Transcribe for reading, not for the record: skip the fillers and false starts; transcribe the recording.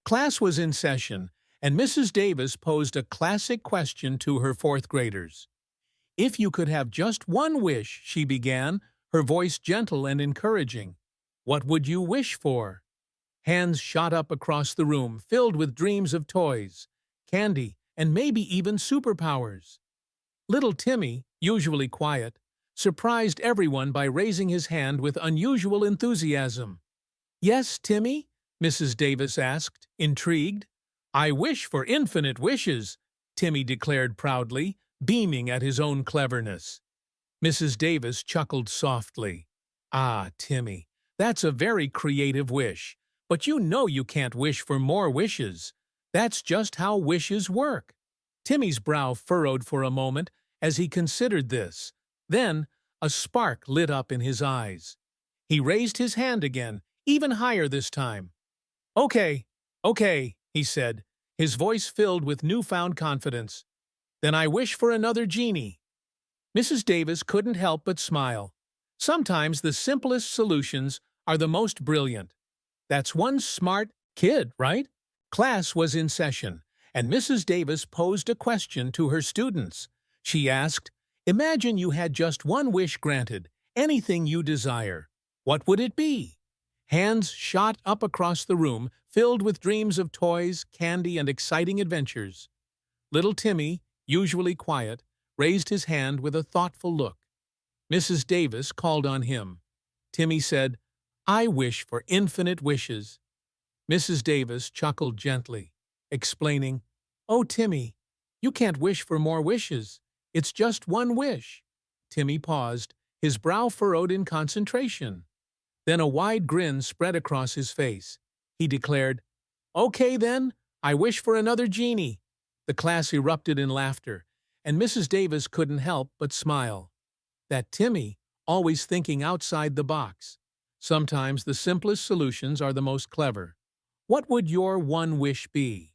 Class was in session, and Mrs. Davis posed a classic question to her fourth graders. "If you could have just one wish," she began, her voice gentle and encouraging, "what would you wish for?" Hands shot up across the room, filled with dreams of toys, candy, and maybe even superpowers. Little Timmy, usually quiet, surprised everyone by raising his hand with unusual enthusiasm. "Yes, Timmy?" Mrs. Davis asked, intrigued. "I wish for infinite wishes," Timmy declared proudly, beaming at his own cleverness. Mrs. Davis chuckled softly. "Ah, Timmy, that's a very creative wish. But you know you can't wish for more wishes. That's just how wishes work." Timmy's brow furrowed for a moment as he considered this. Then, a spark lit up in his eyes. He raised his hand again, even higher this time. Okay, he said, his voice filled with newfound confidence. "Then I wish for another genie." Mrs. Davis couldn't help but smile. Sometimes the simplest solutions are the most brilliant. That's one smart kid, right? Class was in session, and Mrs. Davis posed a question to her students. She asked, "Imagine you had just one wish granted, anything you desire. What would it be?" Hands shot up across the room, filled with dreams of toys, candy, and exciting adventures. Little Timmy, usually quiet, raised his hand with a thoughtful look. Mrs. Davis called on him. Timmy said, "I wish for infinite wishes." Mrs. Davis chuckled gently, explaining, "Oh, Timmy, you can't wish for more wishes. It's just one wish." Timmy paused, his brow furrowed in concentration. Then a wide grin spread across his face. He declared, "Okay then, I wish for another genie." The class erupted in laughter, and Mrs. Davis couldn't help but smile. That Timmy, always thinking outside the box. Sometimes the simplest solutions are the most clever. What would your one wish be?